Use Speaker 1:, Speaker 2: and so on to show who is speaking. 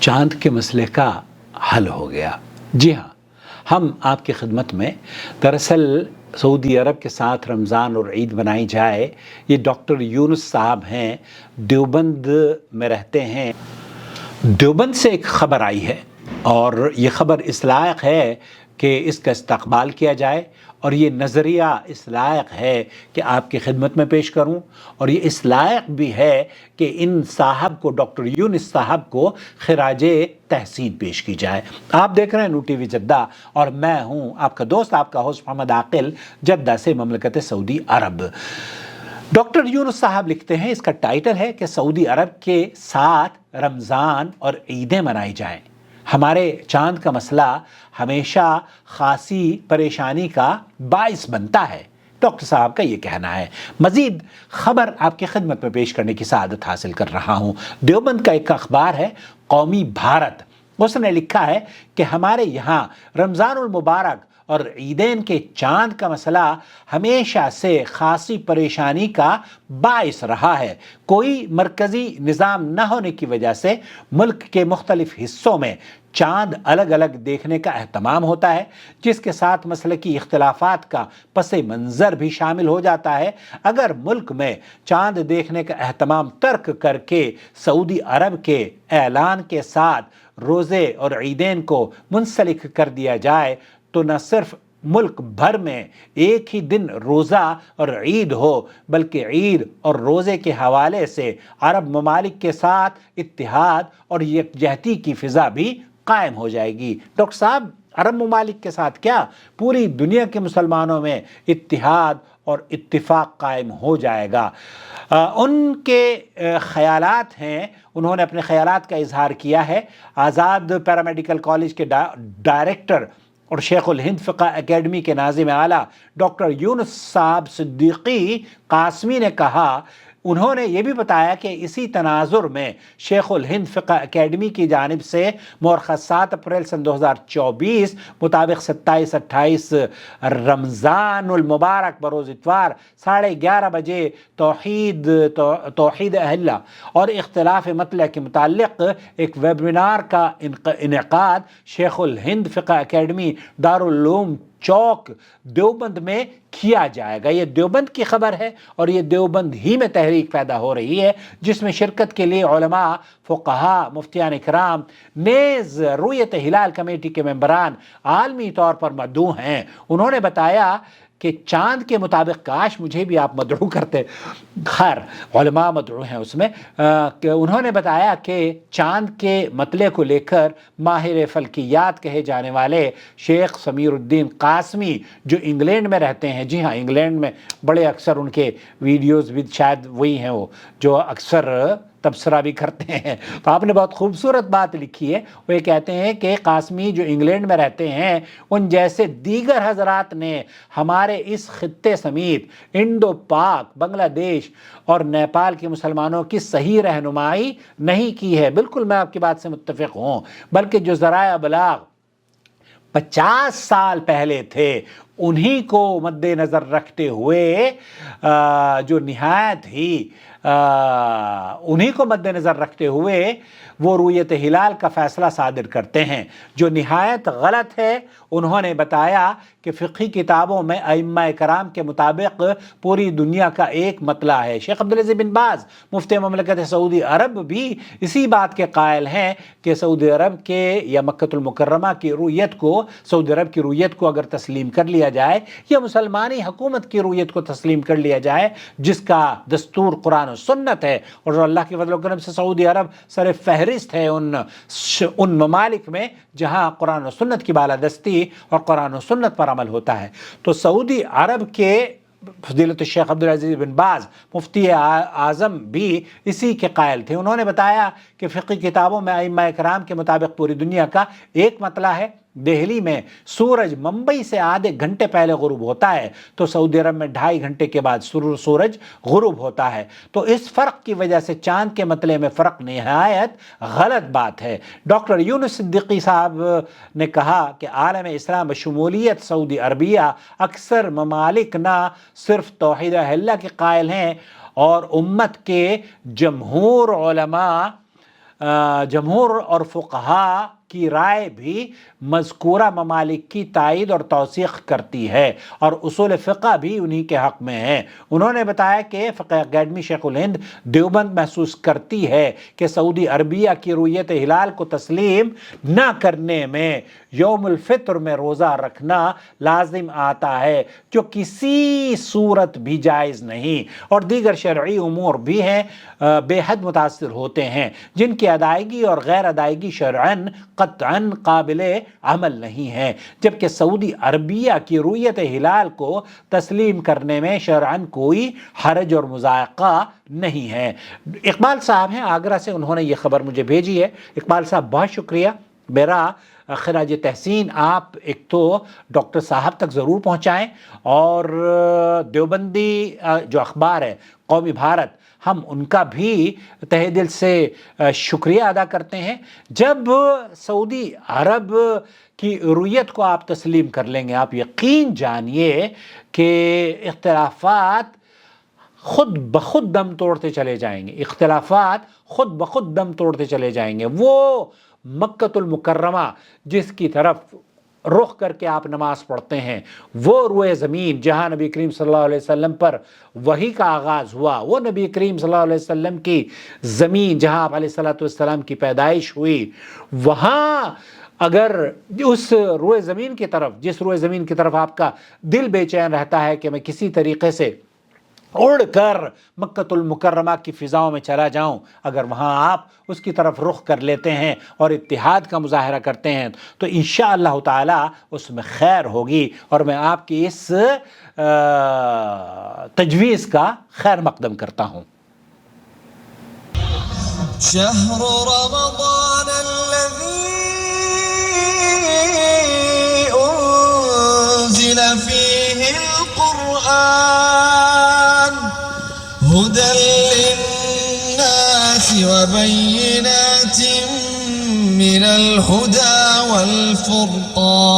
Speaker 1: چاند کے مسئلے کا حل ہو گیا۔ جی ہاں، ہم آپ کی خدمت میں۔ دراصل سعودی عرب کے ساتھ رمضان اور عید منائی جائے، یہ ڈاکٹر یونس صاحب ہیں، دیوبند میں رہتے ہیں۔ دیوبند سے ایک خبر آئی ہے اور یہ خبر اس لائق ہے کہ اس کا استقبال کیا جائے، اور یہ نظریہ اس لائق ہے کہ آپ کی خدمت میں پیش کروں، اور یہ اس لائق بھی ہے کہ ان صاحب کو، ڈاکٹر یونس صاحب کو، خراج تحسین پیش کی جائے۔ آپ دیکھ رہے ہیں نو ٹی وی جدہ، اور میں ہوں آپ کا دوست، آپ کا ہوسٹ محمد عاقل، جدہ سے، مملکت سعودی عرب۔ ڈاکٹر یونس صاحب لکھتے ہیں، اس کا ٹائٹل ہے کہ سعودی عرب کے ساتھ رمضان اور عیدیں منائی جائیں۔ ہمارے چاند کا مسئلہ ہمیشہ خاصی پریشانی کا باعث بنتا ہے، ڈاکٹر صاحب کا یہ کہنا ہے۔ مزید خبر آپ کی خدمت میں پیش کرنے کی سعادت حاصل کر رہا ہوں۔ دیوبند کا ایک اخبار ہے قومی بھارت، اس نے لکھا ہے کہ ہمارے یہاں رمضان المبارک اور عیدین کے چاند کا مسئلہ ہمیشہ سے خاصی پریشانی کا باعث رہا ہے۔ کوئی مرکزی نظام نہ ہونے کی وجہ سے ملک کے مختلف حصوں میں چاند الگ الگ دیکھنے کا اہتمام ہوتا ہے، جس کے ساتھ مسلکی اختلافات کا پس منظر بھی شامل ہو جاتا ہے۔ اگر ملک میں چاند دیکھنے کا اہتمام ترک کر کے سعودی عرب کے اعلان کے ساتھ روزے اور عیدین کو منسلک کر دیا جائے تو نہ صرف ملک بھر میں ایک ہی دن روزہ اور عید ہو، بلکہ عید اور روزے کے حوالے سے عرب ممالک کے ساتھ اتحاد اور یکجہتی کی فضا بھی قائم ہو جائے گی۔ ڈاکٹر صاحب، عرب ممالک کے ساتھ کیا، پوری دنیا کے مسلمانوں میں اتحاد اور اتفاق قائم ہو جائے گا۔ ان کے خیالات ہیں، انہوں نے اپنے خیالات کا اظہار کیا ہے۔ آزاد پیرامیڈیکل کالج کے ڈائریکٹر اور شیخ الہند فقہ اکیڈمی کے ناظم اعلیٰ ڈاکٹر یونس صاحب صدیقی قاسمی نے کہا، انہوں نے یہ بھی بتایا کہ اسی تناظر میں شیخ الہند فقہ اکیڈمی کی جانب سے مورخہ 7 اپریل سن 2024 مطابق 27-28 رمضان المبارک بروز اتوار 11:30 بجے توحید اہلیہ اور اختلاف مطلع کے متعلق ایک ویبینار کا انعقاد شیخ الہند فقہ اکیڈمی دارالعلوم چوک دیوبند میں کیا جائے گا۔ یہ دیوبند کی خبر ہے، اور یہ دیوبند ہی میں تحریک پیدا ہو رہی ہے، جس میں شرکت کے لیے علماء، فقہاء، مفتیان کرام، نیز رؤیت ہلال کمیٹی کے ممبران عالمی طور پر مدعو ہیں۔ انہوں نے بتایا کہ چاند کے مطابق، کاش مجھے بھی آپ مدعو کرتے، خیر علماء مدعو ہیں اس میں، کہ انہوں نے بتایا کہ چاند کے مطلع کو لے کر ماہر فلکیات کہے جانے والے شیخ سمیر الدین قاسمی، جو انگلینڈ میں رہتے ہیں، جی ہاں انگلینڈ میں بڑے اکثر ان کے ویڈیوز بھی شاید وہی ہیں وہ جو اکثر تبصرہ بھی کرتے ہیں، تو آپ نے بہت خوبصورت بات لکھی ہے۔ وہ یہ کہتے ہیں کہ قاسمی جو انگلینڈ میں رہتے ہیں، ان جیسے دیگر حضرات نے ہمارے اس خطے سمیت انڈو پاک، بنگلہ دیش اور نیپال کے مسلمانوں کی صحیح رہنمائی نہیں کی ہے۔ بالکل میں آپ کی بات سے متفق ہوں، بلکہ جو ذرائع ابلاغ 50 سال پہلے تھے، انہی کو مد نظر رکھتے ہوئے جو نہایت ہی انہی کو مد نظر رکھتے ہوئے وہ رؤیت ہلال کا فیصلہ صادر کرتے ہیں، جو نہایت غلط ہے۔ انہوں نے بتایا کہ فقہی کتابوں میں ائمہ کرام کے مطابق پوری دنیا کا ایک مطلع ہے۔ شیخ عبدالعزیز بن باز مفتی مملکت سعودی عرب بھی اسی بات کے قائل ہیں کہ سعودی عرب کے یا مکہ المکرمہ کی رؤیت کو، سعودی عرب کی رؤیت کو اگر تسلیم کر لیا جائے یا مسلمانی حکومت کی رؤیت کو تسلیم کر لیا جائے، جس کا دستور قرآن و سنت ہے، اور اللہ کے فضل و کرم سے سعودی عرب سر فہرست ہے ان ممالک میں جہاں قرآن و سنت کی بالادستی اور قرآن و سنت پر عمل ہوتا ہے، تو سعودی عرب کے فضیلت الشیخ عبدالعزیز بن باز مفتی اعظم بھی اسی کے قائل تھے۔ انہوں نے بتایا کہ فقہی کتابوں میں ائمہ کرام کے مطابق پوری دنیا کا ایک مطلع ہے۔ دہلی میں سورج ممبئی سے آدھے گھنٹے پہلے غروب ہوتا ہے، تو سعودی عرب میں 2.5 گھنٹے کے بعد سورج غروب ہوتا ہے، تو اس فرق کی وجہ سے چاند کے مطلع میں فرق نہایت غلط بات ہے۔ ڈاکٹر یونس صدیقی صاحب نے کہا کہ عالم اسلام بشمولیت سعودی عربیہ اکثر ممالک نہ صرف توحید اہلیہ کے قائل ہیں، اور امت کے جمہور علماء جمہور اور فقہا کی رائے بھی مذکورہ ممالک کی تائید اور توثیق کرتی ہے اور اصول فقہ بھی انہی کے حق میں ہے۔ انہوں نے بتایا کہ فقہ اکیڈمی شیخ الہند دیوبند محسوس کرتی ہے کہ سعودی عربیہ کی رؤیت ہلال کو تسلیم نہ کرنے میں یوم الفطر میں روزہ رکھنا لازم آتا ہے، جو کسی صورت بھی جائز نہیں، اور دیگر شرعی امور بھی ہیں بے حد متاثر ہوتے ہیں جن کی ادائیگی اور غیر ادائیگی شرعاً قطعاً قابل عمل نہیں ہے، جبکہ سعودی عربیہ کی رؤیت ہلال کو تسلیم کرنے میں شرعاً کوئی حرج اور مضائقہ نہیں ہے۔ اقبال صاحب ہیں آگرہ سے، انہوں نے یہ خبر مجھے بھیجی ہے۔ اقبال صاحب بہت شکریہ۔ میرا خراج تحسین آپ ایک تو ڈاکٹر صاحب تک ضرور پہنچائیں، اور دیوبندی جو اخبار ہے قومی بھارت، ہم ان کا بھی تہہ دل سے شکریہ ادا کرتے ہیں۔ جب سعودی عرب کی رؤیت کو آپ تسلیم کر لیں گے، آپ یقین جانیے کہ اختلافات خود بخود دم توڑتے چلے جائیں گے، اختلافات خود بخود دم توڑتے چلے جائیں گے۔ وہ مکۃ المکرمہ جس کی طرف رخ کر کے آپ نماز پڑھتے ہیں، وہ روئے زمین جہاں نبی کریم صلی اللہ علیہ وسلم پر وحی کا آغاز ہوا، وہ نبی کریم صلی اللہ علیہ وسلم کی زمین جہاں آپ علیہ السلام کی پیدائش ہوئی، وہاں اگر اس روئے زمین کی طرف، جس روئے زمین کی طرف آپ کا دل بے چین رہتا ہے کہ میں کسی طریقے سے اڑ کر مکۃ المکرمہ کی فضاؤں میں چلا جاؤں، اگر وہاں آپ اس کی طرف رخ کر لیتے ہیں اور اتحاد کا مظاہرہ کرتے ہیں تو انشاءاللہ تعالی اس میں خیر ہوگی، اور میں آپ کی اس تجویز کا خیر مقدم کرتا ہوں۔
Speaker 2: شهر رمضان الذي أنزل فيه القرآن هدى للناس وبينات من الهدى والفرقان